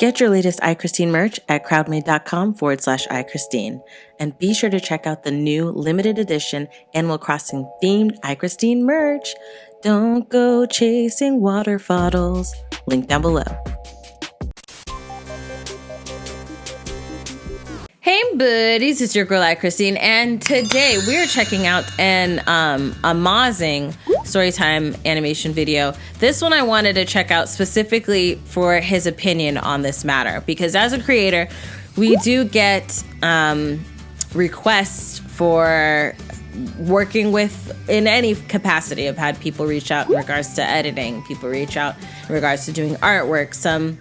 Get your latest AyChristene merch at crowdmade.com/AyChristene. And be sure to check out the new limited edition Animal Crossing themed AyChristene merch. Don't go chasing water bottles. Link down below. Hey buddies, it's your girl AyChristene, and today we're checking out an AyChristene storytime animation video. This one I wanted to check out specifically for his opinion on this matter, because as a creator, we do get requests for working with in any capacity. I've had people reach out in regards to editing, people reach out in regards to doing artwork, some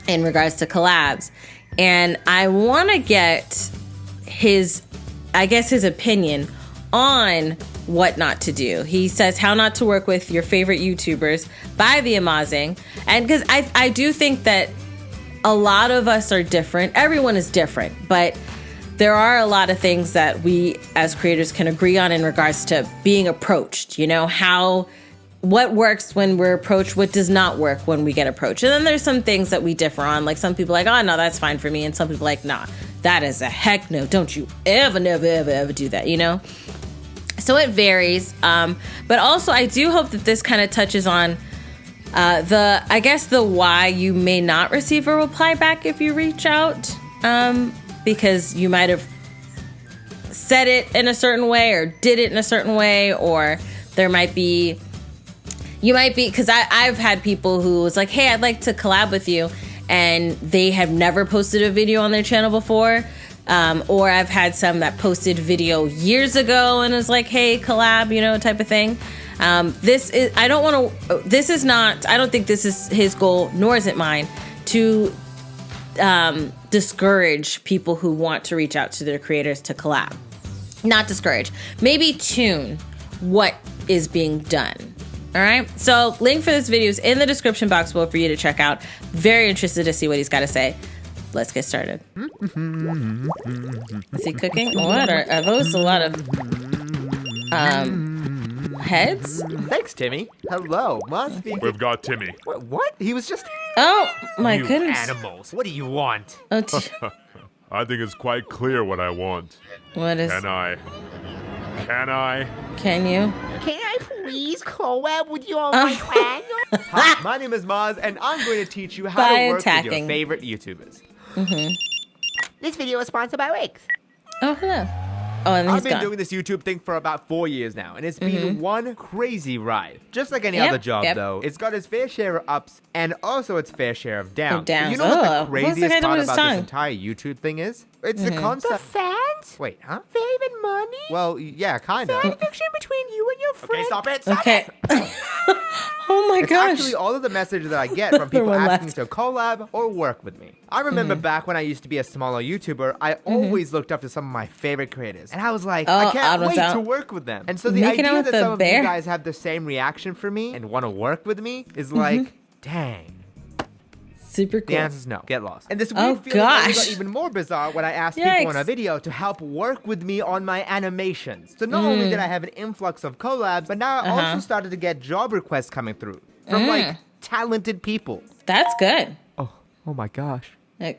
in regards to collabs. And I want to get his opinion on what not to do. He says how not to work with your favorite YouTubers by TheAmaazing. And because I do think that a lot of us are different. Everyone is different, but there are a lot of things that we as creators can agree on in regards to being approached, you know, what works when we're approached, what does not work when we get approached. And then there's some things that we differ on. Like some people are like, oh, no, that's fine for me. And some people are like, nah, that is a heck no. Don't you ever do that, you know? So it varies. But also I do hope that this kind of touches on the why you may not receive a reply back if you reach out. Because you might have said it in a certain way or did it in a certain way, or there might be, because I've had people who was like, hey, I'd like to collab with you, and they have never posted a video on their channel before. Or I've had some that posted video years ago and is like, hey, collab, you know, type of thing. I don't think this is his goal, nor is it mine, to discourage people who want to reach out to their creators to collab. Not discourage, maybe tune what is being done. All right, so link for this video is in the description box below for you to check out. Very interested to see what he's got to say. Let's get started. Is he cooking? What are those? A lot of heads? Thanks, Timmy. Hello, must be. We've got Timmy. What? He was just. Oh my goodness! Animals. What do you want? Oh, I think it's quite clear what I want. what is? Can I? Can you? Can I please collab with you on my channel? Hi, my name is Maz, and I'm going to teach you how to work with your favorite YouTubers. This video is sponsored by Wix. Oh, hello. Oh, and I've been doing this YouTube thing for about 4 years now, and it's been one crazy ride. Just like any other job, though, it's got its fair share of ups and also its fair share of downs. Downs. You know what the What's craziest part about tongue? this entire YouTube thing is? It's the concept. The fans? Wait, huh? Favorite money? Well, yeah, kind of. Fan fiction between you and your friend. Okay, stop it. Stop it. Oh my It's gosh. actually all of the messages that I get from people asking to collab or work with me. I remember back when I used to be a smaller YouTuber, I always looked up to some of my favorite creators. And I was like, I can't wait to work with them. And so the idea that some of you guys have the same reaction for me and want to work with me is like, dang. Super cool. The answer is no. Get lost. And this weird feeling only got even more bizarre when I asked people in a video to help work with me on my animations. So not only did I have an influx of collabs, but now I also started to get job requests coming through from like talented people. That's good. Oh my gosh. Okay.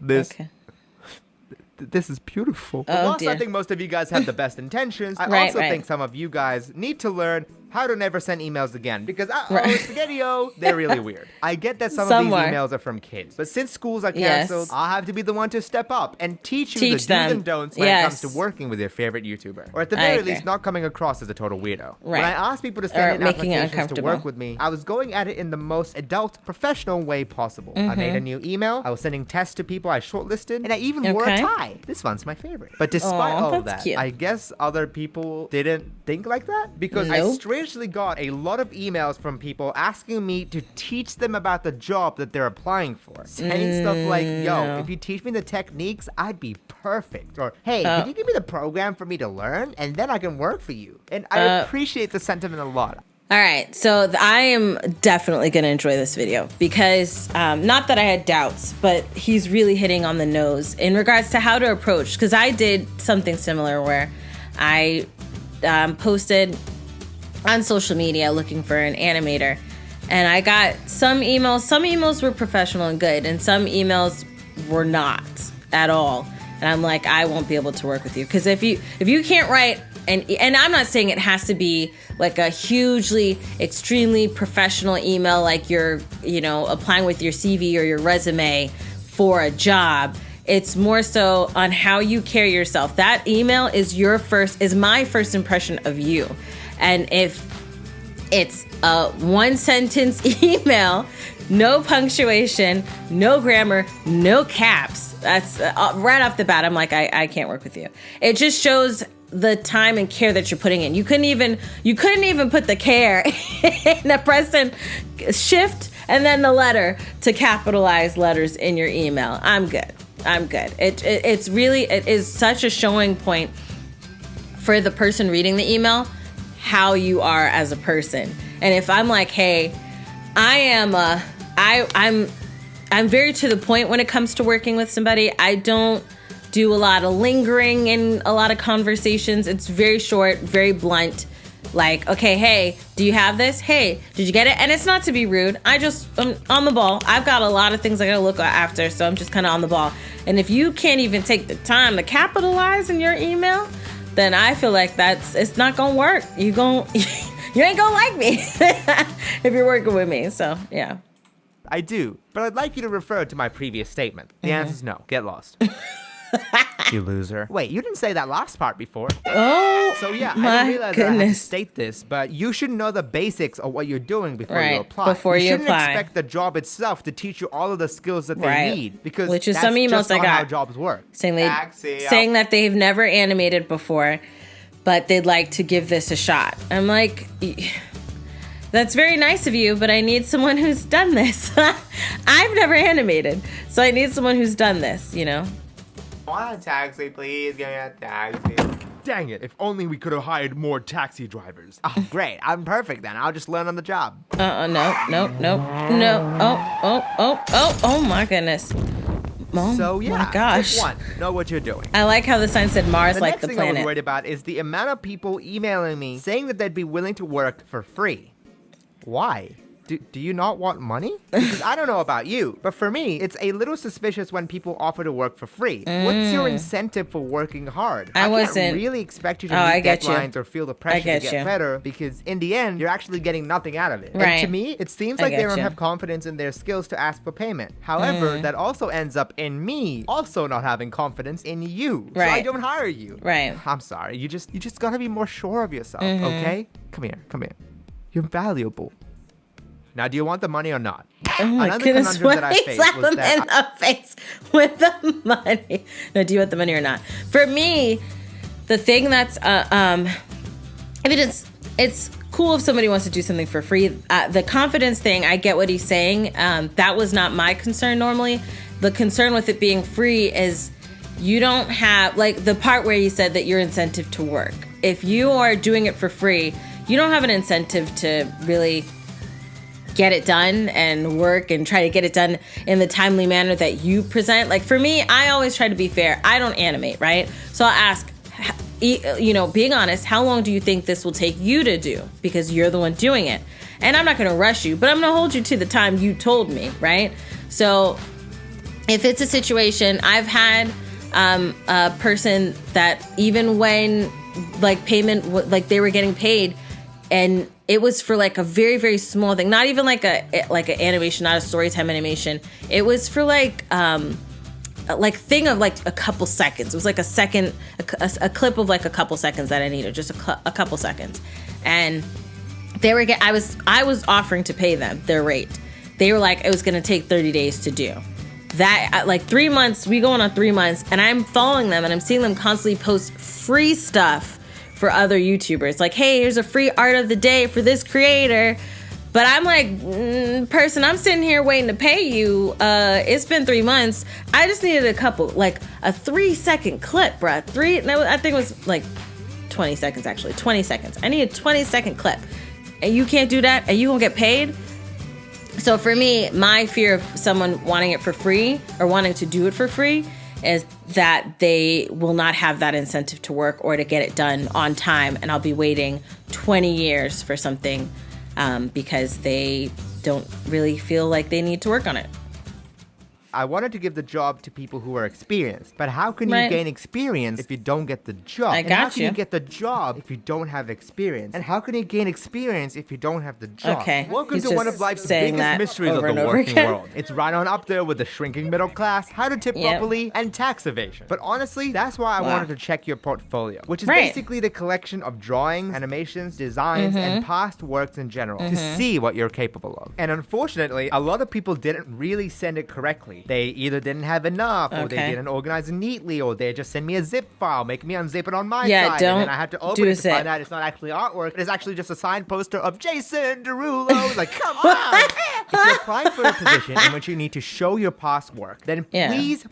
This is beautiful. Oh, Whilst dear. I think most of you guys have the best intentions, I also think some of you guys need to learn how to never send emails again, because spaghetti-o, they're really weird. I get that some of these emails are from kids, but since schools are canceled, I'll have to be the one to step up and teach you the do's and don'ts when it comes to working with your favorite YouTuber, or at the very least, not coming across as a total weirdo. When I asked people to send in applications to work with me, I was going at it in the most adult, professional way possible. I made a new email, I was sending tests to people I shortlisted, and I even wore a tie. This one's my favorite. But despite all that, I guess other people didn't think like that, because I strangely got a lot of emails from people asking me to teach them about the job that they're applying for. Saying stuff like, yo, if you teach me the techniques, I'd be perfect. Or, hey, can you give me the program for me to learn? And then I can work for you. And I appreciate the sentiment a lot. All right, so I am definitely going to enjoy this video because not that I had doubts, but he's really hitting on the nose in regards to how to approach, because I did something similar where I posted on social media looking for an animator, And I got some emails. Some emails were professional and good, and some emails were not at all. And I'm like, I won't be able to work with you, because if you can't write, and I'm not saying it has to be like a hugely, extremely professional email, like you're, applying with your CV or your resume for a job. It's more so on how you carry yourself. That email is my first impression of you. And if it's a one sentence email, no punctuation, no grammar, no caps, that's right off the bat, I'm like, I can't work with you. It just shows the time and care that you're putting in. You couldn't even put the care in the present shift and then the letter to capitalize letters in your email. I'm good. It is such a showing point for the person reading the email, how you are as a person. And if I'm like, hey, I'm very to the point when it comes to working with somebody. I don't do a lot of lingering in a lot of conversations. It's very short, very blunt. Like, okay, hey, do you have this? Hey, did you get it? And it's not to be rude. I'm on the ball. I've got a lot of things I gotta look after, so I'm just kind of on the ball. And if you can't even take the time to capitalize in your email, then I feel like it's not gonna work. You ain't gonna like me if you're working with me. So yeah. I do, but I'd like you to refer to my previous statement. The answer is no. Get lost. You loser. Wait, you didn't say that last part before. Oh, so yeah, my I didn't realize goodness. that I had to state this, but you should know the basics of what you're doing before you apply. Before you shouldn't apply. expect the job itself to teach you all of the skills that they need, because which is that's some emails just I not got how jobs work. saying that they've never animated before, but they'd like to give this a shot. I'm like, that's very nice of you, but I need someone who's done this. I've never animated, so I need someone who's done this, I want a taxi, please. Give me a taxi. Dang it, if only we could have hired more taxi drivers. Oh, great. I'm perfect then. I'll just learn on the job. No. Oh my goodness. Oh, so yeah, my gosh. Tip 1, know what you're doing. I like how the sign said Mars like the next thing I was planet. worried about is the amount of people emailing me saying that they'd be willing to work for free. Why? Do you not want money? Because I don't know about you, but for me, it's a little suspicious when people offer to work for free. What's your incentive for working hard? I can't really expect you to meet deadlines or feel the pressure to get better, because in the end, you're actually getting nothing out of it. Right. And to me, it seems like they don't have confidence in their skills to ask for payment. However, that also ends up in me also not having confidence in you. Right. So I don't hire you. Right. I'm sorry. You just gotta be more sure of yourself, okay? Come here. You're valuable. Now, do you want the money or not? Oh my goodness, conundrum that I faced was in the face with the money. No, do you want the money or not? For me, the thing that's, it's cool if somebody wants to do something for free. The confidence thing, I get what he's saying. That was not my concern normally. The concern with it being free is you don't have, like the part where you said that your incentive to work. If you are doing it for free, you don't have an incentive to really get it done and work and try to get it done in the timely manner that you present. Like for me, I always try to be fair. I don't animate, right? So I'll ask, being honest, how long do you think this will take you to do? Because you're the one doing it. And I'm not going to rush you, but I'm going to hold you to the time you told me, right? So if it's a situation, I've had a person that even when like payment, like they were getting paid, and it was for like a very, very small thing, not even like an animation, not a story time animation. It was for like thing of like a couple seconds. It was like a clip of like a couple seconds that I needed, just a couple seconds. And they were I was offering to pay them their rate. They were like, it was going to take 30 days to do. That like 3 months, we going on 3 months, and I'm following them and I'm seeing them constantly post free stuff for other YouTubers. Like, hey, here's a free art of the day for this creator. But I'm like, person, I'm sitting here waiting to pay you. It's been 3 months. I just needed a couple, like a 3-second clip, bruh. I think it was like 20 seconds, actually. 20 seconds. I need a 20-second clip. And you can't do that? And you gonna get paid? So for me, my fear of someone wanting it for free or wanting to do it for free is that they will not have that incentive to work or to get it done on time, and I'll be waiting 20 years for something because they don't really feel like they need to work on it. I wanted to give the job to people who are experienced. But how can you gain experience if you don't get the job? I got you. How can you get the job if you don't have experience? And how can you gain experience if you don't have the job? Okay. Welcome to one of life's biggest mysteries of the working world. It's right on up there with the shrinking middle class, how to tip properly, and tax evasion. But honestly, that's why I wanted to check your portfolio, which is basically the collection of drawings, animations, designs, and past works in general to see what you're capable of. And unfortunately, a lot of people didn't really send it correctly. They either didn't have enough, or they didn't organize it neatly, or they just sent me a zip file, make me unzip it on my side, and then I had to open it to find out it's not actually artwork. It's actually just a signed poster of Jason Derulo. Like, come on! If you're applying for a position in which you need to show your past work, then please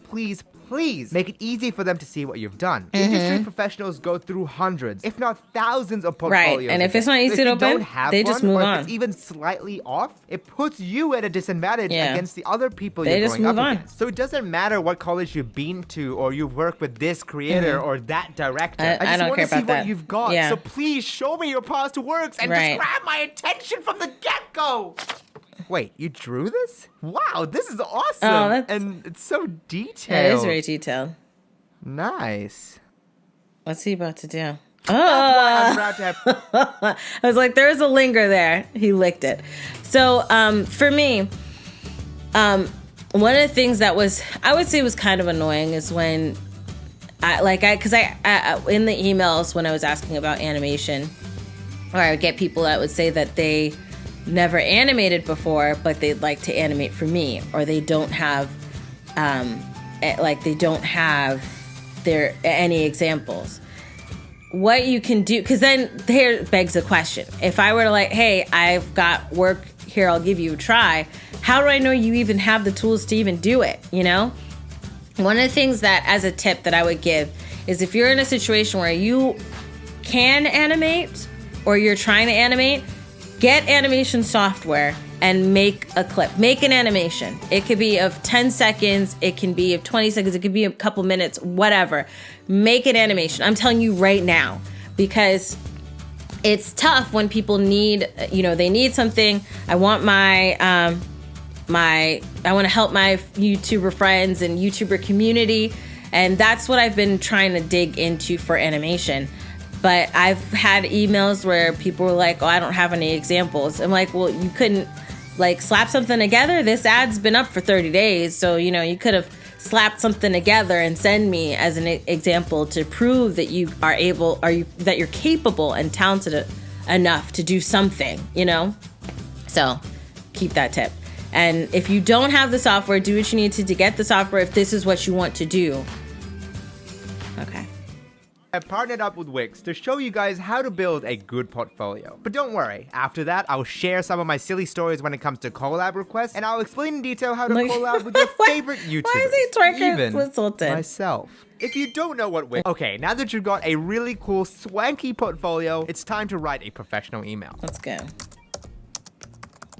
make it easy for them to see what you've done. Industry professionals go through hundreds, if not thousands of portfolios. Right, and if it's not easy to open, they just move on. If it's even slightly off, it puts you at a disadvantage against the other people you're going up against. So it doesn't matter what college you've been to, or you've worked with this creator or that director. I just want to see what you've got. So please show me your past works and just grab my attention from the get-go. Wait, you drew this? Wow, this is awesome. And it's so detailed. It is very detailed. Nice. What's he about to do? That's why I'm about to have... I was like, there's a linger there. He licked it. So for me, one of the things that I would say was kind of annoying is when because I in the emails when I was asking about animation, or I would get people that would say that they never animated before, but they'd like to animate for me, or they don't have their any examples. What you can do, because then here begs the question: if I were to hey, I've got work here, I'll give you a try. How do I know you even have the tools to even do it? You know, one of the things that, as a tip that I would give, is if you're in a situation where you can animate or you're trying to animate, get animation software and make a clip. Make an animation. It could be of 10 seconds. It can be of 20 seconds. It could be a couple minutes, whatever. Make an animation. I'm telling you right now, because it's tough when people need, they need something. I want I want to help my YouTuber friends and YouTuber community. And that's what I've been trying to dig into for animation. But I've had emails where people were like, oh, I don't have any examples. I'm like, well, you couldn't slap something together? This ad's been up for 30 days. So, you could have slapped something together and send me as an example to prove that you are able, that you're capable and talented enough to do something, So keep that tip. And if you don't have the software, do what you need to get the software if this is what you want to do. Okay. I partnered up with Wix to show you guys how to build a good portfolio. But don't worry, after that, I'll share some of my silly stories when it comes to collab requests, and I'll explain in detail how to collab with your favorite YouTubers. Why is he twerking? Even myself. If you don't know what Wix... Okay, now that you've got a really cool, swanky portfolio, it's time to write a professional email. Let's go.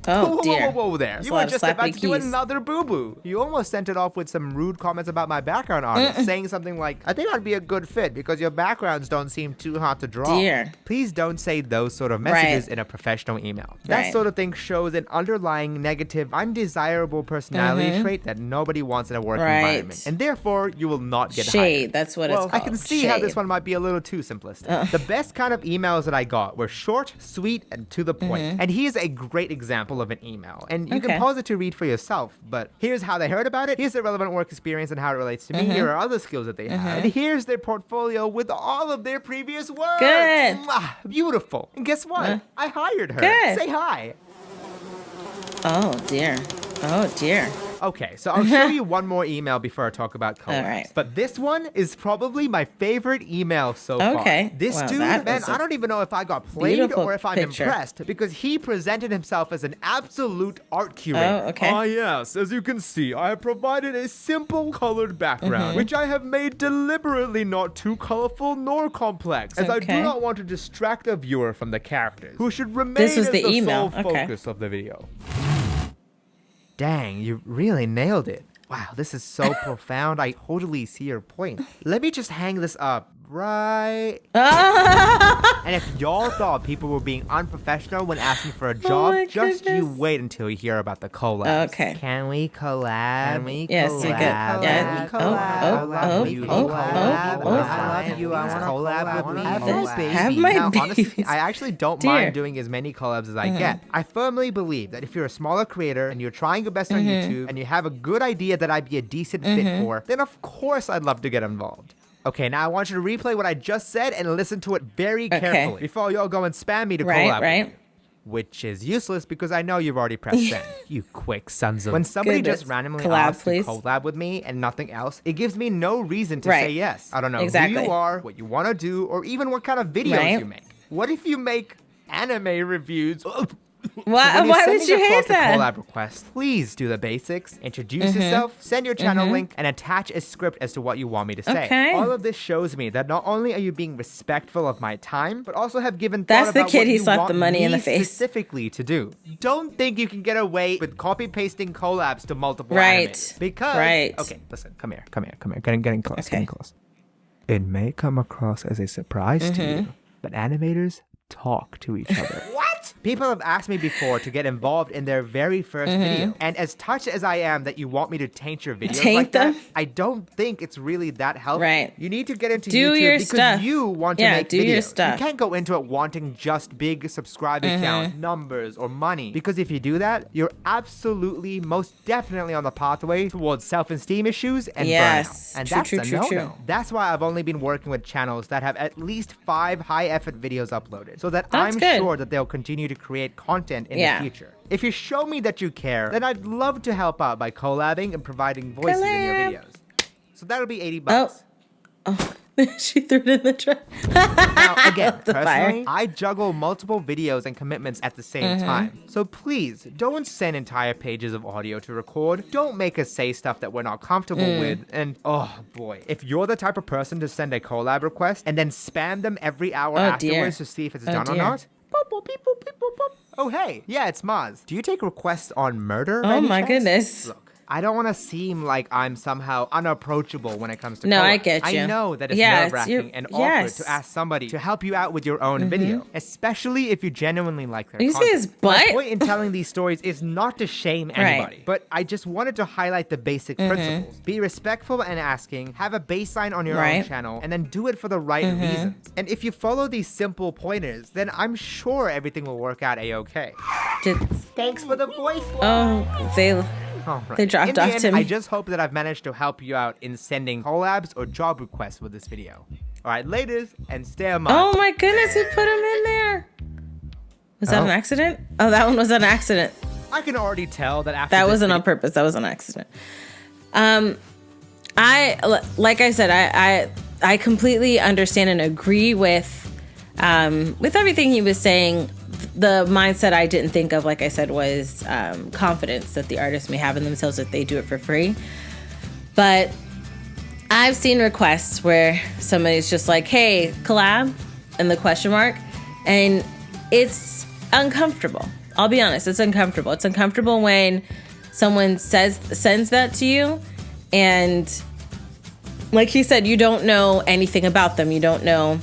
Oh, dear. Whoa there. You were just about to do another boo-boo. You almost sent it off with some rude comments about my background artist, saying something like, I think I'd be a good fit because your backgrounds don't seem too hard to draw. Dear. Please don't say those sort of messages in a professional email. That sort of thing shows an underlying negative, undesirable personality trait that nobody wants in a work environment. And therefore, you will not get hired. That's what it's called. I can see how this one might be a little too simplistic. The best kind of emails that I got were short, sweet, and to the point. And here's a great example of an email. And you can pause it to read for yourself, but here's how they heard about it, here's their relevant work experience and how it relates to me, here are other skills that they have, and here's their portfolio with all of their previous work. Good. Beautiful. And guess what? I hired her. Good. Say hi. Oh, dear. Oh, dear. Okay, so I'll show you one more email before I talk about collabs. All right. But this one is probably my favorite email so far. This dude, man, I don't even know if I got played or if I'm impressed, because he presented himself as an absolute art curator. Oh, okay. Ah, yes, as you can see, I have provided a simple colored background, which I have made deliberately not too colorful nor complex, as I do not want to distract the viewer from the characters, who should remain as the sole focus of the video. Dang, you really nailed it. Wow, this is so profound. I totally see your point. Let me just hang this up right. And if y'all thought people were being unprofessional when asking for a job, just you wait until you hear about the collabs. Okay. Can we collab? Can we yes, collab? You get, yeah. I love you. I want to collab with me. Have my now, babies. honestly, I actually don't mind doing as many collabs as I get. I firmly believe that if you're a smaller creator and you're trying your best on YouTube and you have a good idea that I'd be a decent fit for, then of course I'd love to get involved. Okay, now I want you to replay what I just said and listen to it very carefully before y'all go and spam me to collab with you. Which is useless because I know you've already pressed send. You quick sons of... When somebody just randomly asks to collab with me and nothing else, it gives me no reason to say yes. I don't know who you are, what you want to do, or even what kind of videos you make. What if you make anime reviews? Why would you hate that? Collab request, please do the basics. Introduce yourself, send your channel link, and attach a script as to what you want me to say. All of this shows me that not only are you being respectful of my time, but also have given thought about what you want me specifically to do. Don't think you can get away with copy-pasting collabs to multiple animators. Because... Okay, listen, come here. Getting close, getting close. It may come across as a surprise to you, but animators talk to each other. What? People have asked me before to get involved in their very first video. And as touched as I am that you want me to taint your videos like that, I don't think it's really that helpful. You need to get into YouTube because you want to make videos. You can't go into it wanting just big subscriber count, numbers, or money. Because if you do that, you're absolutely, most definitely on the pathway towards self-esteem issues and burnout. And that's a no-no. That's why I've only been working with channels that have at least 5 high-effort videos uploaded. So that I'm sure that they'll continue to create content in the future. If you show me that you care, then I'd love to help out by collabing and providing voices in your videos. So that'll be $80. Oh. She threw it in the trash. Now, again, personally, I juggle multiple videos and commitments at the same time. So please, don't send entire pages of audio to record. Don't make us say stuff that we're not comfortable with. And, oh boy, if you're the type of person to send a collab request and then spam them every hour afterwards to see if it's done or not, oh, hey. Yeah, it's Maz. Do you take requests on murder? Oh, my goodness. Look, I don't want to seem like I'm somehow unapproachable when it comes to collabs. I get you. I know that it's nerve-wracking and awkward to ask somebody to help you out with your own video, especially if you genuinely like their content. You see his butt? My point in telling these stories is not to shame anybody, but I just wanted to highlight the basic principles. Be respectful and asking, have a baseline on your own channel, and then do it for the right reasons. And if you follow these simple pointers, then I'm sure everything will work out a-okay. Thanks for the voice. They dropped off to me. I just hope that I've managed to help you out in sending collabs or job requests with this video. All right, ladies, and stay on my... Oh my goodness, we put him in there. Was that an accident? Oh, that one was an accident. I can already tell that after that wasn't on purpose. That was an accident. Like I said, I completely understand and agree with everything he was saying. The mindset I didn't think of, like I said, was confidence that the artists may have in themselves if they do it for free. But I've seen requests where somebody's just like, hey, collab, and the question mark. And it's uncomfortable. I'll be honest, it's uncomfortable. It's uncomfortable when someone sends that to you. And like he said, you don't know anything about them. You don't know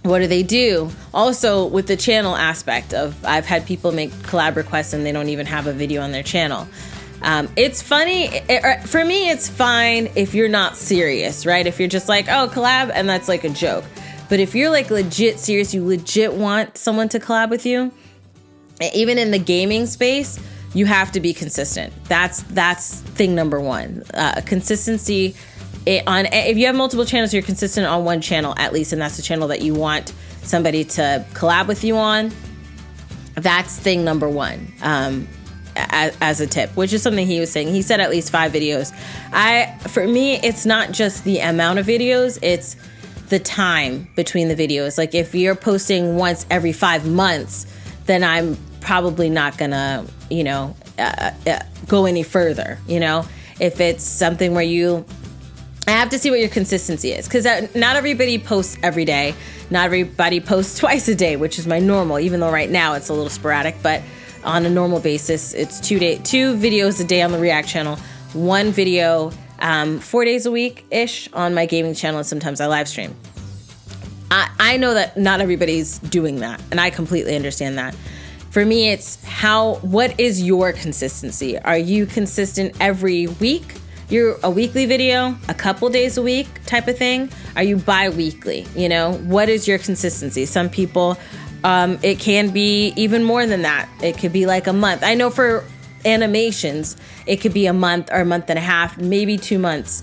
what do they do? Also, with the channel aspect of, I've had people make collab requests and they don't even have a video on their channel. It's funny. For me, it's fine if you're not serious, right? If you're just like, oh, collab, and that's like a joke. But if you're like legit serious, you legit want someone to collab with you, even in the gaming space, you have to be consistent. That's thing number one. Consistency. If you have multiple channels, you're consistent on one channel at least, and that's the channel that you want somebody to collab with you on. That's thing number one, as a tip, which is something he was saying. He said at least 5 videos. For me, it's not just the amount of videos, it's the time between the videos. Like if you're posting once every 5 months, then I'm probably not gonna, go any further. If it's something where I have to see what your consistency is, because not everybody posts every day. Not everybody posts twice a day, which is my normal, even though right now it's a little sporadic. But on a normal basis, it's 2 videos a day on the React channel, 1 video 4 days a week-ish on my gaming channel, and sometimes I live stream. I know that not everybody's doing that, and I completely understand that. For me, it's what is your consistency? Are you consistent every week? You're a weekly video, a couple days a week type of thing? Are you bi-weekly? You know, what is your consistency? Some people, it can be even more than that. It could be like a month. I know for animations, it could be a month or a month and a half, maybe 2 months.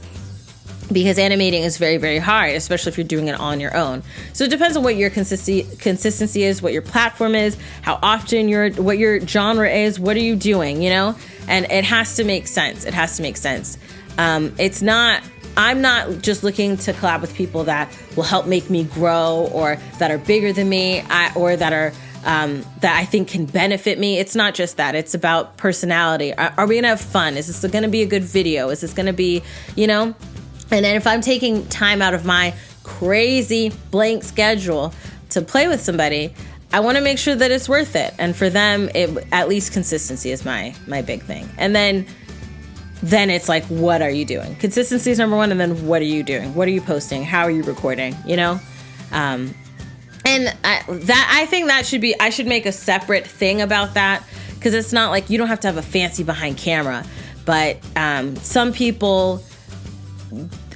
Because animating is very, very hard, especially if you're doing it on your own. So it depends on what your consistency is, what your platform is, how often what your genre is, what are you doing, you know? And it has to make sense. It has to make sense. I'm not just looking to collab with people that will help make me grow or that are bigger than me or that are that I think can benefit me. It's not just that. It's about personality. Are we going to have fun? Is this going to be a good video? Is this going to be, you know? And then if I'm taking time out of my crazy blank schedule to play with somebody, I want to make sure that it's worth it. And for them, at least consistency is my big thing. And then it's like, what are you doing? Consistency is number one. And then what are you doing? What are you posting? How are you recording? You know? And I think that I should make a separate thing about that, because it's not like you don't have to have a fancy behind camera, but some people,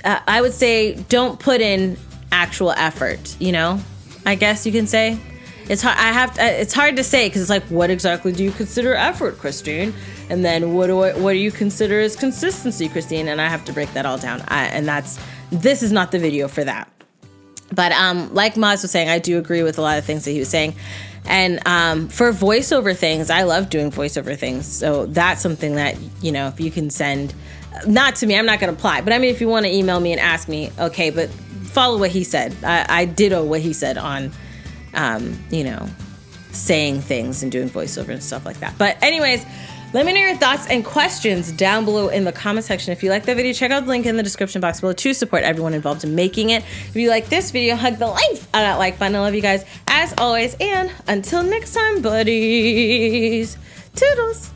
I would say, don't put in actual effort, you know, I guess you can say. It's hard. It's hard to say, because it's like, what exactly do you consider effort, Christine? And then what do you consider as consistency, Christine? And I have to break that all down. This is not the video for that. But like Maz was saying, I do agree with a lot of things that he was saying. And for voiceover things, I love doing voiceover things. So that's something that, you know, if you can send, not to me, I'm not going to apply. But I mean, if you want to email me and ask me, okay, but follow what he said. I ditto what he said on, you know, saying things and doing voiceover and stuff like that. But anyways, let me know your thoughts and questions down below in the comment section. If you like that video, check out the link in the description box below to support everyone involved in making it. If you like this video, hug the life out of that like button. I love you guys as always. And until next time, buddies. Toodles.